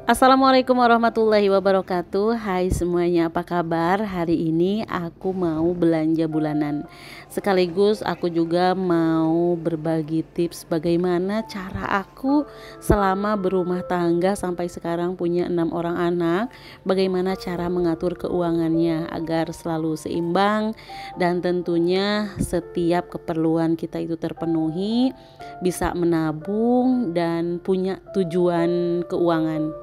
Assalamualaikum warahmatullahi wabarakatuh. Hai semuanya, apa kabar? Hari ini aku mau belanja bulanan. Sekaligus aku juga mau berbagi tips bagaimana cara aku selama berumah tangga sampai sekarang punya 6 orang anak. Bagaimana cara mengatur keuangannya agar selalu seimbang dan tentunya setiap keperluan kita itu terpenuhi, bisa menabung dan punya tujuan keuangan.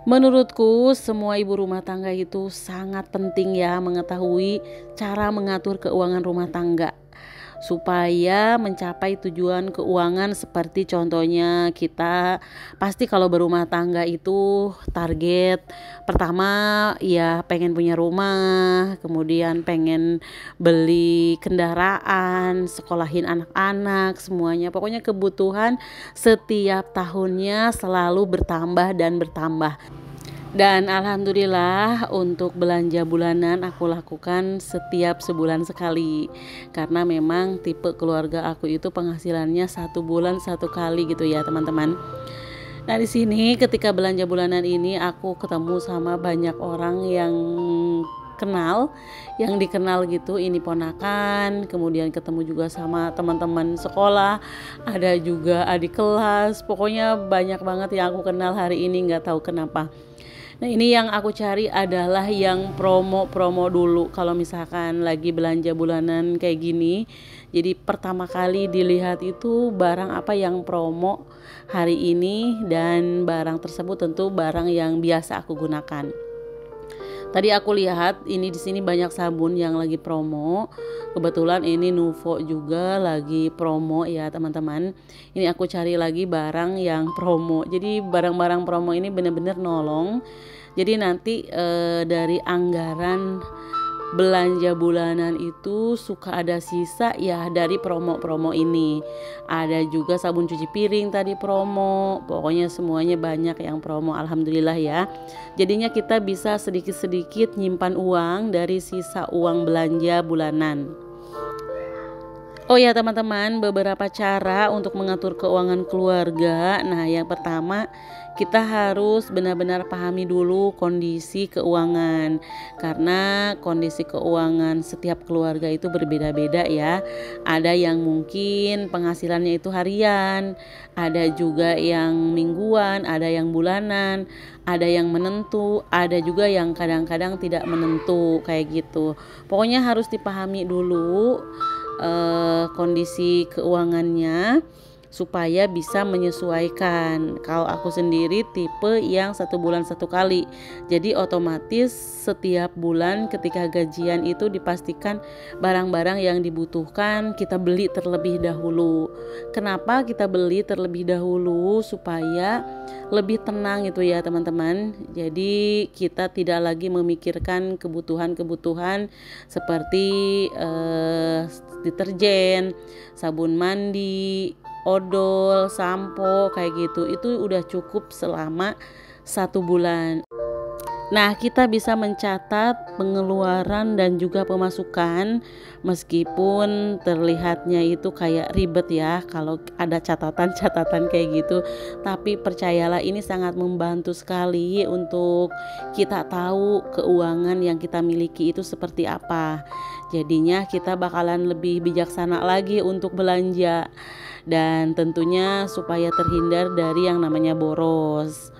Menurutku semua ibu rumah tangga itu sangat penting ya mengetahui cara mengatur keuangan rumah tangga supaya mencapai tujuan keuangan. Seperti contohnya kita pasti kalau berumah tangga itu target pertama ya pengen punya rumah, kemudian pengen beli kendaraan, sekolahin anak-anak, semuanya pokoknya kebutuhan setiap tahunnya selalu bertambah dan bertambah. Dan alhamdulillah untuk belanja bulanan aku lakukan setiap sebulan sekali. Karena memang tipe keluarga aku itu penghasilannya 1 bulan 1 kali gitu ya teman-teman. Nah di sini ketika belanja bulanan ini aku ketemu sama banyak orang yang kenal, yang dikenal gitu, ini ponakan, kemudian ketemu juga sama teman-teman sekolah, ada juga adik kelas, pokoknya banyak banget yang aku kenal hari ini, nggak tahu kenapa. Nah ini yang aku cari adalah yang promo-promo dulu kalau misalkan lagi belanja bulanan kayak gini. Jadi pertama kali dilihat itu barang apa yang promo hari ini, dan barang tersebut tentu barang yang biasa aku gunakan. Tadi aku lihat ini di sini banyak sabun yang lagi promo. Kebetulan ini Nuvo juga lagi promo ya teman-teman. Ini aku cari lagi barang yang promo. Jadi barang-barang promo ini benar-benar nolong. Jadi nanti dari anggaran belanja bulanan itu suka ada sisa ya dari promo-promo ini. Ada juga sabun cuci piring tadi promo. Pokoknya semuanya banyak yang promo, alhamdulillah ya. Jadinya kita bisa sedikit-sedikit nyimpan uang dari sisa uang belanja bulanan. Oh ya teman-teman, beberapa cara untuk mengatur keuangan keluarga. Nah yang pertama, kita harus benar-benar pahami dulu kondisi keuangan. Karena kondisi keuangan setiap keluarga itu berbeda-beda ya. Ada yang mungkin penghasilannya itu harian, ada juga yang mingguan, ada yang bulanan, ada yang menentu, ada juga yang kadang-kadang tidak menentu kayak gitu. Pokoknya harus dipahami dulu kondisi keuangannya supaya bisa menyesuaikan. Kalau aku sendiri tipe yang 1 bulan 1 kali, jadi otomatis setiap bulan ketika gajian itu dipastikan barang-barang yang dibutuhkan kita beli terlebih dahulu. Kenapa kita beli terlebih dahulu? Supaya lebih tenang itu ya teman-teman. Jadi kita tidak lagi memikirkan kebutuhan-kebutuhan seperti deterjen, sabun mandi, odol, sampo kayak gitu. Itu udah cukup selama 1 bulan. Nah, kita bisa mencatat pengeluaran dan juga pemasukan, meskipun terlihatnya itu kayak ribet ya kalau ada catatan-catatan kayak gitu. Tapi percayalah ini sangat membantu sekali untuk kita tahu keuangan yang kita miliki itu seperti apa. Jadinya kita bakalan lebih bijaksana lagi untuk belanja, dan tentunya supaya terhindar dari yang namanya boros.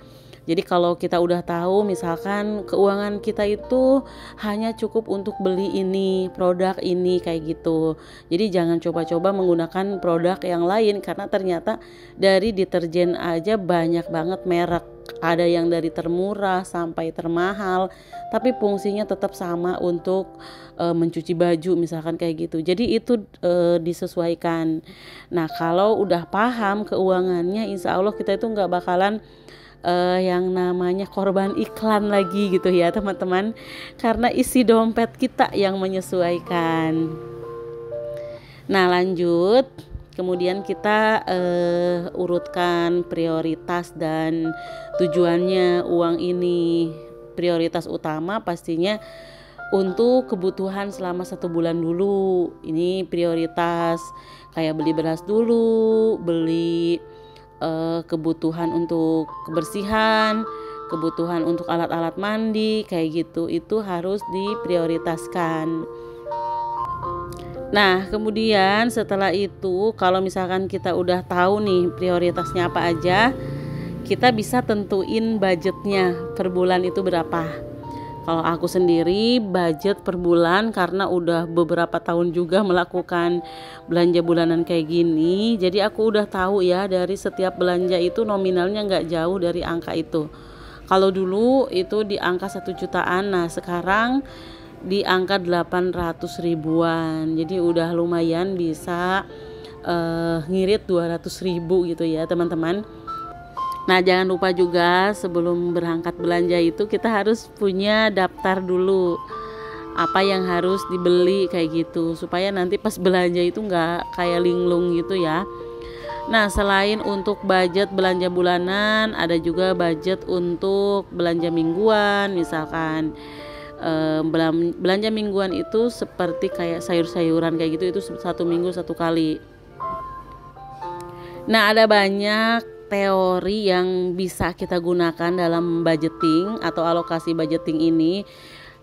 Jadi kalau kita udah tahu misalkan keuangan kita itu hanya cukup untuk beli ini, produk ini kayak gitu. Jadi jangan coba-coba menggunakan produk yang lain, karena ternyata dari deterjen aja banyak banget merek. Ada yang dari termurah sampai termahal, tapi fungsinya tetap sama untuk mencuci baju misalkan kayak gitu. Jadi itu disesuaikan. Nah kalau udah paham keuangannya, insya Allah kita itu nggak bakalan yang namanya korban iklan lagi gitu ya teman-teman, karena isi dompet kita yang menyesuaikan. Nah lanjut, kemudian kita urutkan prioritas dan tujuannya uang ini. Prioritas utama pastinya untuk kebutuhan selama 1 bulan dulu. Ini prioritas kayak beli beras dulu, beli kebutuhan untuk kebersihan, kebutuhan untuk alat-alat mandi kayak gitu, itu harus diprioritaskan. Nah, kemudian setelah itu kalau misalkan kita udah tahu nih prioritasnya apa aja, kita bisa tentuin budgetnya per bulan itu berapa. Kalau aku sendiri budget per bulan karena udah beberapa tahun juga melakukan belanja bulanan kayak gini, jadi aku udah tahu ya dari setiap belanja itu nominalnya nggak jauh dari angka itu. Kalau dulu itu di angka 1 jutaan, nah sekarang di angka 800 ribuan, jadi udah lumayan bisa ngirit 200 ribu gitu ya teman-teman. Nah, jangan lupa juga sebelum berangkat belanja itu kita harus punya daftar dulu apa yang harus dibeli kayak gitu, supaya nanti pas belanja itu nggak kayak linglung gitu ya. Nah, selain untuk budget belanja bulanan, ada juga budget untuk belanja mingguan. Misalkan belanja mingguan itu seperti kayak sayur-sayuran kayak gitu, itu 1 minggu 1 kali. Nah, ada banyak teori yang bisa kita gunakan dalam budgeting atau alokasi budgeting ini.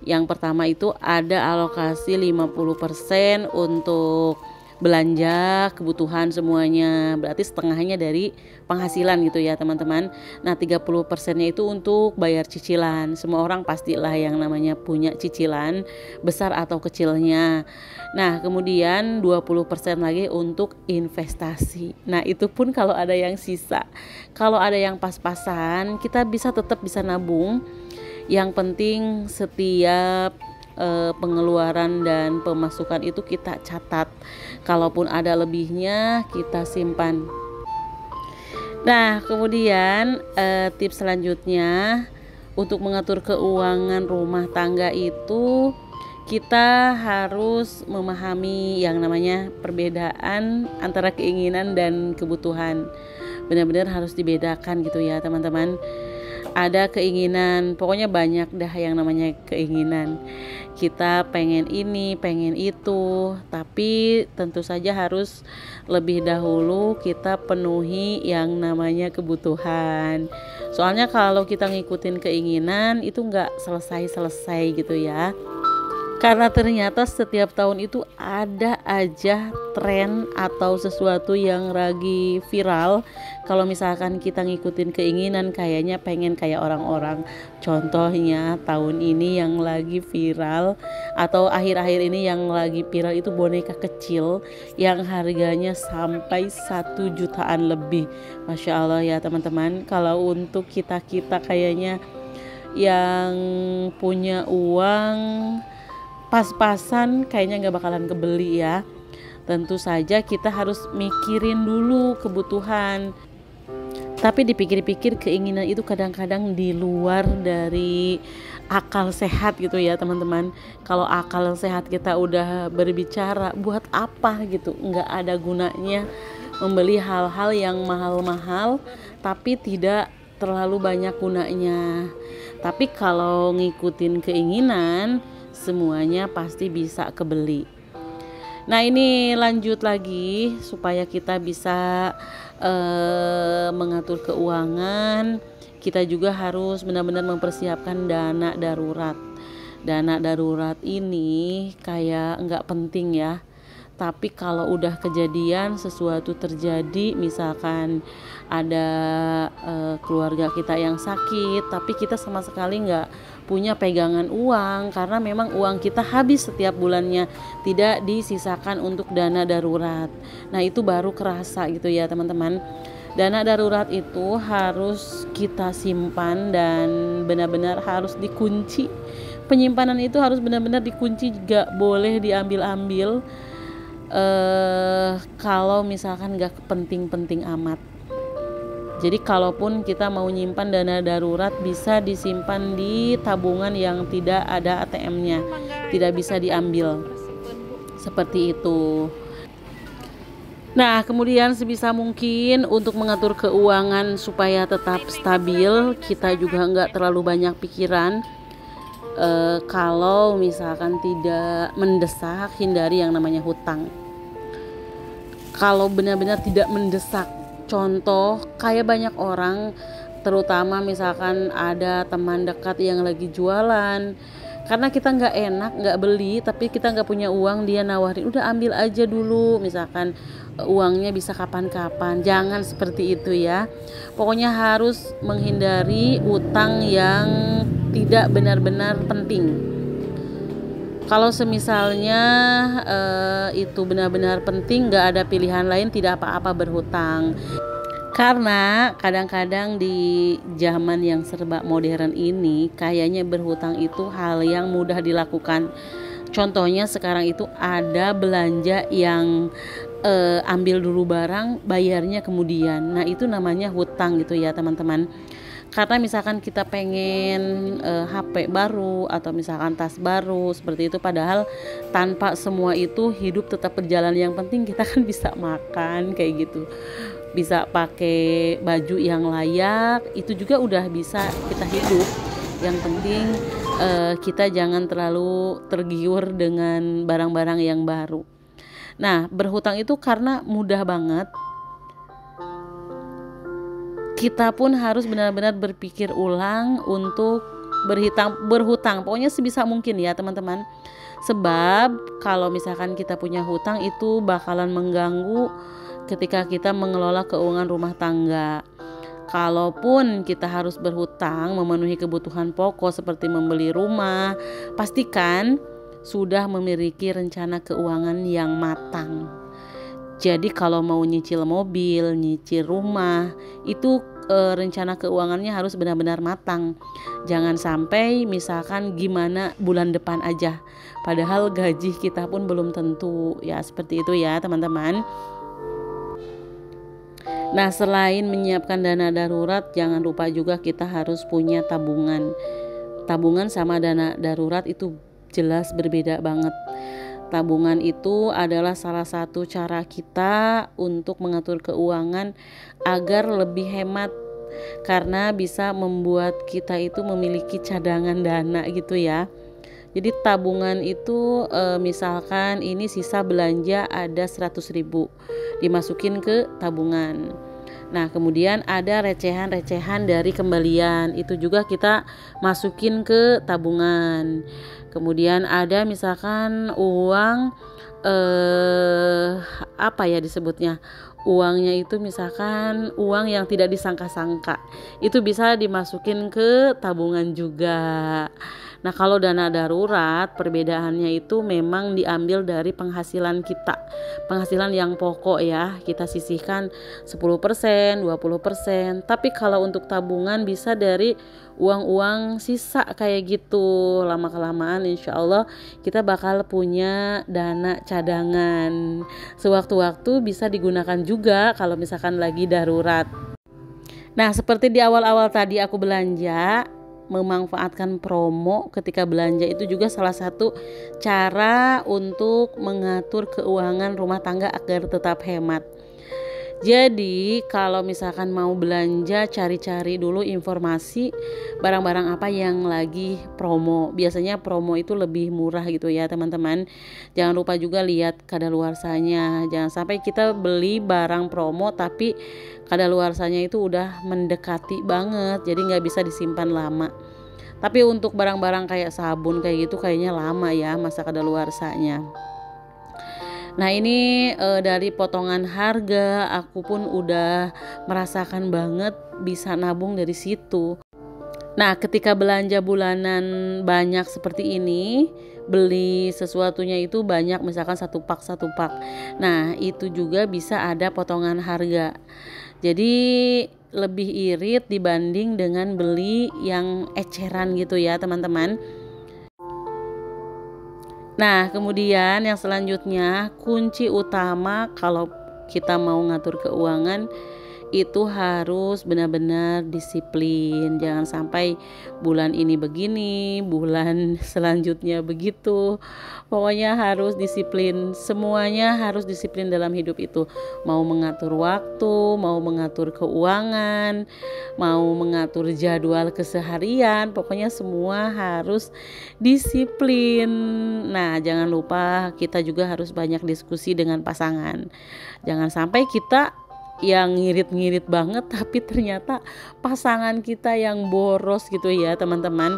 Yang pertama itu ada alokasi 50% untuk belanja kebutuhan semuanya, berarti setengahnya dari penghasilan gitu ya teman-teman. Nah, 30%-nya itu untuk bayar cicilan. Semua orang pastilah yang namanya punya cicilan, besar atau kecilnya. Nah, kemudian 20% lagi untuk investasi. Nah, itu pun kalau ada yang sisa. Kalau ada yang pas-pasan, kita tetap bisa nabung. Yang penting setiap pengeluaran dan pemasukan itu kita catat. Kalaupun ada lebihnya kita simpan. Nah, kemudian tips selanjutnya untuk mengatur keuangan rumah tangga itu kita harus memahami yang namanya perbedaan antara keinginan dan kebutuhan. Benar-benar harus dibedakan gitu ya teman-teman. Ada keinginan, pokoknya banyak dah yang namanya keinginan. Kita pengen ini, pengen itu, tapi tentu saja harus lebih dahulu kita penuhi yang namanya kebutuhan. Soalnya kalau kita ngikutin keinginan itu nggak selesai-selesai gitu ya. Karena ternyata setiap tahun itu ada aja tren atau sesuatu yang lagi viral. Kalau misalkan kita ngikutin keinginan, kayaknya pengen kayak orang-orang. Contohnya tahun ini yang lagi viral atau akhir-akhir ini yang lagi viral itu boneka kecil yang harganya sampai 1 jutaan lebih. Masya Allah ya teman-teman. Kalau untuk kita-kita kayaknya yang punya uang pas-pasan kayaknya nggak bakalan kebeli ya. Tentu saja kita harus mikirin dulu kebutuhan. Tapi dipikir-pikir keinginan itu kadang-kadang di luar dari akal sehat gitu ya teman-teman. Kalau akal sehat kita udah berbicara, buat apa gitu, nggak ada gunanya membeli hal-hal yang mahal-mahal tapi tidak terlalu banyak gunanya. Tapi kalau ngikutin keinginan, semuanya pasti bisa kebeli. Nah, ini lanjut lagi supaya kita bisa mengatur keuangan. Kita juga harus benar-benar mempersiapkan dana darurat. Dana darurat ini kayak nggak penting ya, tapi kalau udah kejadian sesuatu terjadi, misalkan ada keluarga kita yang sakit tapi kita sama sekali nggak punya pegangan uang karena memang uang kita habis setiap bulannya, tidak disisakan untuk dana darurat. Nah, itu baru kerasa gitu ya teman-teman. Dana darurat itu harus kita simpan dan benar-benar harus dikunci. Penyimpanan itu harus benar-benar dikunci, gak boleh diambil-ambil kalau misalkan gak penting-penting amat. Jadi kalaupun kita mau nyimpan dana darurat, bisa disimpan di tabungan yang tidak ada ATM-nya, tidak bisa diambil, seperti itu. Nah, kemudian sebisa mungkin untuk mengatur keuangan supaya tetap stabil, kita juga nggak terlalu banyak pikiran. Kalau misalkan tidak mendesak, hindari yang namanya hutang. Kalau benar-benar tidak mendesak, contoh kayak banyak orang terutama misalkan ada teman dekat yang lagi jualan, karena kita nggak enak nggak beli tapi kita nggak punya uang, dia nawarin udah ambil aja dulu, misalkan uangnya bisa kapan-kapan. Jangan seperti itu ya. Pokoknya harus menghindari utang yang tidak benar-benar penting. Kalau semisalnya itu benar-benar penting, nggak ada pilihan lain, tidak apa-apa berhutang. Karena kadang-kadang di zaman yang serba modern ini, kayaknya berhutang itu hal yang mudah dilakukan. Contohnya sekarang itu ada belanja yang ambil dulu barang, bayarnya kemudian. Nah itu namanya hutang gitu ya teman-teman. Karena misalkan kita pengen HP baru atau misalkan tas baru seperti itu, padahal tanpa semua itu hidup tetap berjalan. Yang penting kita kan bisa makan kayak gitu, bisa pakai baju yang layak, itu juga udah bisa kita hidup. Yang penting kita jangan terlalu tergiur dengan barang-barang yang baru. Nah berhutang itu karena mudah banget, kita pun harus benar-benar berpikir ulang untuk berhutang. Pokoknya sebisa mungkin ya teman-teman. Sebab kalau misalkan kita punya hutang itu bakalan mengganggu ketika kita mengelola keuangan rumah tangga. Kalaupun kita harus berhutang memenuhi kebutuhan pokok seperti membeli rumah, pastikan sudah memiliki rencana keuangan yang matang. Jadi kalau mau nyicil mobil, nyicil rumah, itu rencana keuangannya harus benar-benar matang. Jangan sampai misalkan gimana bulan depan aja, padahal gaji kita pun belum tentu. Ya seperti itu ya teman-teman. Nah selain menyiapkan dana darurat, jangan lupa juga kita harus punya tabungan. Tabungan sama dana darurat itu jelas berbeda banget. Tabungan itu adalah salah satu cara kita untuk mengatur keuangan agar lebih hemat, karena bisa membuat kita itu memiliki cadangan dana gitu ya. Jadi tabungan itu misalkan ini sisa belanja ada 100.000, dimasukin ke tabungan. Nah kemudian ada recehan-recehan dari kembalian, itu juga kita masukin ke tabungan. Kemudian ada misalkan uang apa ya disebutnya, uangnya itu misalkan uang yang tidak disangka-sangka, itu bisa dimasukin ke tabungan juga. Nah kalau dana darurat perbedaannya itu memang diambil dari penghasilan kita, penghasilan yang pokok ya, kita sisihkan 10%, 20%. Tapi kalau untuk tabungan bisa dari uang-uang sisa kayak gitu. Lama-kelamaan insya Allah kita bakal punya dana cadangan, sewaktu-waktu bisa digunakan juga kalau misalkan lagi darurat. Nah seperti di awal-awal tadi aku belanja, memanfaatkan promo ketika belanja itu juga salah satu cara untuk mengatur keuangan rumah tangga agar tetap hemat. Jadi kalau misalkan mau belanja, cari-cari dulu informasi barang-barang apa yang lagi promo. Biasanya promo itu lebih murah gitu ya teman-teman. Jangan lupa juga lihat kadaluarsanya. Jangan sampai kita beli barang promo tapi kadaluarsanya itu udah mendekati banget, jadi nggak bisa disimpan lama. Tapi untuk barang-barang kayak sabun kayak gitu kayaknya lama ya masa kadaluarsanya. Nah ini dari potongan harga aku pun udah merasakan banget bisa nabung dari situ. Nah ketika belanja bulanan banyak seperti ini, beli sesuatunya itu banyak, misalkan satu pak. Nah itu juga bisa ada potongan harga. Jadi lebih irit dibanding dengan beli yang eceran gitu ya teman-teman. Nah kemudian yang selanjutnya, kunci utama kalau kita mau ngatur keuangan itu harus benar-benar disiplin. Jangan sampai bulan ini begini, bulan selanjutnya begitu. Pokoknya harus disiplin, semuanya harus disiplin dalam hidup itu. Mau mengatur waktu, mau mengatur keuangan, mau mengatur jadwal keseharian, pokoknya semua harus disiplin. Nah jangan lupa kita juga harus banyak diskusi dengan pasangan. Jangan sampai kita yang ngirit-ngirit banget, tapi ternyata pasangan kita yang boros gitu ya teman-teman.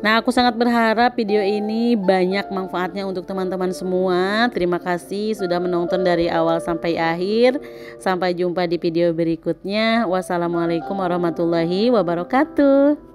Nah, aku sangat berharap video ini banyak manfaatnya untuk teman-teman semua. Terima kasih sudah menonton dari awal sampai akhir. Sampai jumpa di video berikutnya. Wassalamualaikum warahmatullahi wabarakatuh.